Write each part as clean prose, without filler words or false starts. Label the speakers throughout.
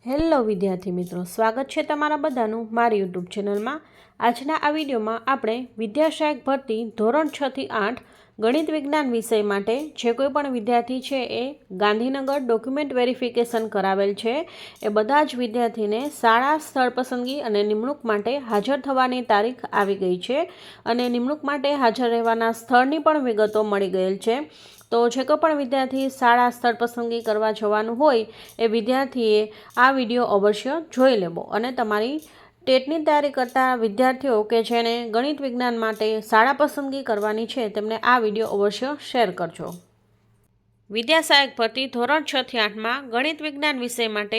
Speaker 1: Hello વિદ્યાર્થી મિત્રો, સ્વાગત છે તમારા બધાનું મારી યુટ્યુબ ચેનલમાં। આજના આ વિડીયોમાં આપણે વિદ્યાસહાયક ભરતી ધોરણ 6 થી 8 ગણિત વિજ્ઞાન વિષય માટે જે કોઈ પણ વિદ્યાર્થી છે એ ગાંધીનગર ડોક્યુમેન્ટ વેરિફિકેશન કરાવેલ છે એ બધા જ વિદ્યાર્થીને શાળા સ્થળ પસંદગી અને નિમણૂક માટે હાજર થવાની તારીખ આવી ગઈ છે અને નિમણૂક માટે હાજર રહેવાના સ્થળની પણ વિગતો મળી ગયેલ છે। તો જે કોઈ પણ વિદ્યાર્થી શાળા સ્થળ પસંદગી કરવા જવાનું હોય એ વિદ્યાર્થીએ આ વિડીયો અવશ્ય જોઈ લેવો અને તમારી ટેટની તૈયારી કરતા વિદ્યાર્થીઓ કે જેને ગણિત વિજ્ઞાન માટે શાળા પસંદગી કરવાની છે તેમને આ વિડીયો અવશ્ય શેર કરજો। વિદ્યાસહાયક ભરતી ધોરણ 6 થી 8માં ગણિત વિજ્ઞાન વિષય માટે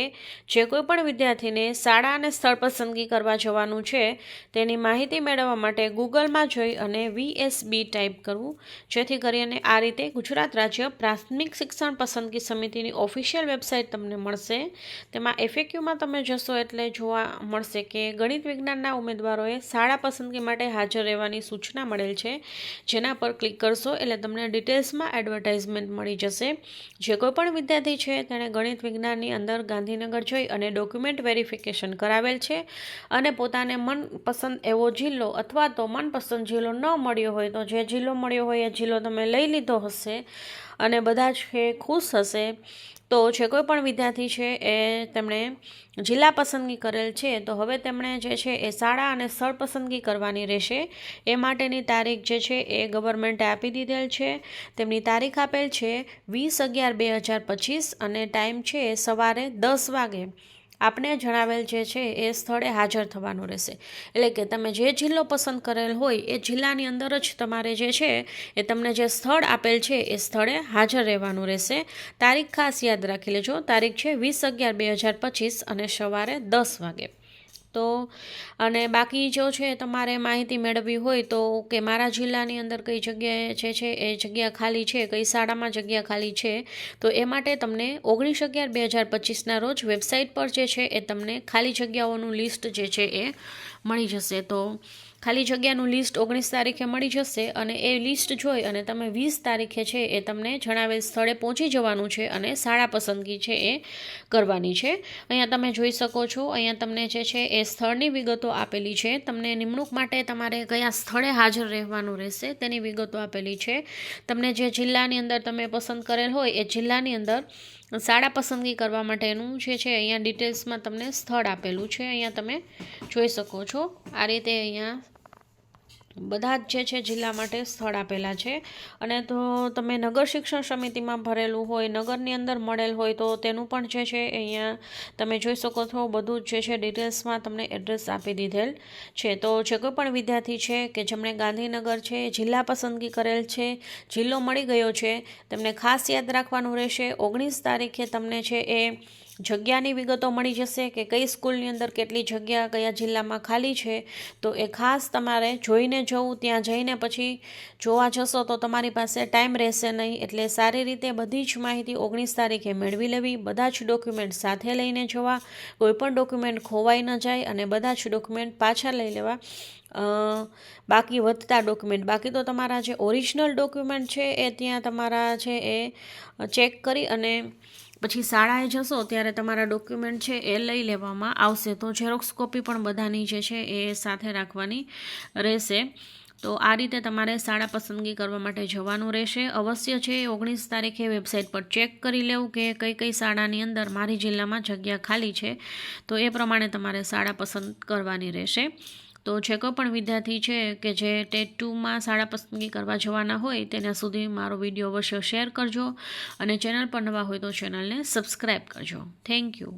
Speaker 1: જે કોઈ પણ વિદ્યાર્થીને શાળા અને સ્થળ પસંદગી કરવા જવાનું છે તેની માહિતી મેળવવા માટે ગૂગલમાં જઈ અને VSB ટાઈપ કરવું, જેથી કરીને આ રીતે ગુજરાત રાજ્ય પ્રાથમિક શિક્ષણ પસંદગી સમિતિની ઓફિશિયલ વેબસાઇટ તમને મળશે। તેમાં FAQમાં તમે જશો એટલે જોવા મળશે કે ગણિત વિજ્ઞાનના ઉમેદવારોએ શાળા પસંદગી માટે હાજર રહેવાની સૂચના મળેલ છે, જેના પર ક્લિક કરશો એટલે તમને ડિટેલ્સમાં એડવર્ટાઇઝમેન્ટ મળી જશે। જે કોઈ પણ વિદ્યાર્થી છે તેણે ગણિત વિજ્ઞાનની અંદર ગાંધીનગર જઈ અને ડોક્યુમેન્ટ વેરિફિકેશન કરાવેલ છે અને પોતાને મનપસંદ એવો જિલ્લો અથવા તો મનપસંદ જિલ્લો ન મળ્યો હોય તો જે જિલ્લો મળ્યો હોય એ જિલ્લો તમે લઈ લીધો હશે અને બધા જ ખુશ હશે। તો જે કોઈ પણ વિદ્યાર્થી છે એ તેમણે જિલ્લા પસંદગી કરેલ છે તો હવે તેમણે જે છે એ શાળા અને સ્થળ પસંદગી કરવાની રહેશે। એ માટેની તારીખ જે છે એ ગવર્મેન્ટે આપી દીધેલ છે। તેમની તારીખ આપેલ છે 20/11/2025 અને ટાઈમ છે સવારે 10 વાગે આપને જણાવેલ જે છે એ સ્થળે હાજર થવાનું રહેશે। એટલે કે તમે જે જિલ્લો પસંદ કરેલ હોય એ જિલ્લાની અંદર જ તમારે જે છે એ તમને જે સ્થળ આપેલ છે એ સ્થળે હાજર રહેવાનું રહેશે। તારીખ ખાસ યાદ રાખી લેજો, તારીખ છે 20/11/2025 અને સવારે 10 વાગે। તો અને બાકી જો છે તમારે માહિતી મેળવવી હોય તો કે મારા જિલ્લાની અંદર કઈ જગ્યાએ જે છે એ જગ્યા ખાલી છે, કઈ શાળામાં જગ્યા ખાલી છે, તો એ માટે તમને 19/11/2025ના રોજ વેબસાઇટ પર જે છે એ તમને ખાલી જગ્યાઓનું લિસ્ટ જે છે એ મળી જશે। તો ખાલી જગ્યાનું લિસ્ટ 19 તારીખે મળી જશે અને એ લિસ્ટ જોઈ અને તમે 20 તારીખે છે એ તમને જણાવેલ સ્થળે પહોંચી જવાનું છે અને શાળા પસંદગી છે એ કરવાની છે। અહીંયા તમે જોઈ શકો છો, અહીંયા તમને જે છે એ સ્થળની વિગતો આપેલી છે। તમને નિમણૂક માટે તમારે કયા સ્થળે હાજર રહેવાનું રહેશે તેની વિગતો આપેલી છે। તમને જે જિલ્લાની અંદર તમે પસંદ કરેલ હોય એ જિલ્લાની અંદર શાળા પસંદગી કરવા માટેનું જે છે અહીંયા ડિટેલ્સમાં તમને સ્થળ આપેલું છે, અહીંયા તમે જોઈ શકો છો। આ રીતે અહીંયા બધા જ જે છે જિલ્લા માટે સ્થળ આપેલા છે અને તો તમે નગર શિક્ષણ સમિતિમાં ભરેલું હોય, નગરની અંદર મળેલ હોય તો તેનું પણ જે છે અહીંયા તમે જોઈ શકો છો, બધું જ જે છે ડિટેલ્સમાં તમને એડ્રેસ આપી દીધેલ છે। તો જે કોઈ પણ વિદ્યાર્થી છે કે જેમણે ગાંધીનગર છે જિલ્લા પસંદગી કરેલ છે, જિલ્લો મળી ગયો છે, તેમને ખાસ યાદ રાખવાનું રહેશે 19 તારીખે તમને છે એ જગ્યાની વિગતો મળી જશે કે કઈ સ્કૂલની અંદર કેટલી જગ્યા કયા જિલ્લામાં ખાલી છે। તો એ ખાસ તમારે જોઈને જવું, ત્યાં જઈને પછી જોવા જશો તો તમારી પાસે ટાઈમ રહેશે નહીં, એટલે સારી રીતે બધી જ માહિતી 19 તારીખે મેળવી લેવી। બધા જ ડોક્યુમેન્ટ સાથે લઈને જવા, કોઈ પણ ડોક્યુમેન્ટ ખોવાઈ ન જાય અને બધા જ ડોક્યુમેન્ટ પાછા લઈ લેવા। બાકી વધતા ડોક્યુમેન્ટ, બાકી તો તમારા જે ઓરિજિનલ ડોક્યુમેન્ટ છે એ ત્યાં તમારા છે એ ચેક કરી અને પછી શાળાએ જશો ત્યારે તમારા ડોક્યુમેન્ટ છે એ લઈ લેવામાં આવશે। તો ઝેરોક્સ કોપી પણ બધાની જે છે એ સાથે રાખવાની રહેશે। તો આ રીતે તમારે શાળા પસંદગી કરવા માટે જવાનું રહેશે। અવશ્ય છે 19 તારીખે વેબસાઇટ પર ચેક કરી લેવું કે કઈ કઈ શાળાની અંદર મારી જિલ્લામાં જગ્યા ખાલી છે, તો એ પ્રમાણે તમારે શાળા પસંદ કરવાની રહેશે। તો જે કોઈ પણ વિદ્યાર્થી છે કે જે ટેટ 2માં શાળા પસંદગી કરવા જવાના હોય તેના સુધી મારો વિડીયો અવશ્ય શેર કરજો અને ચેનલ પર નવા હોય તો ચેનલને સબસ્ક્રાઈબ કરજો। Thank you.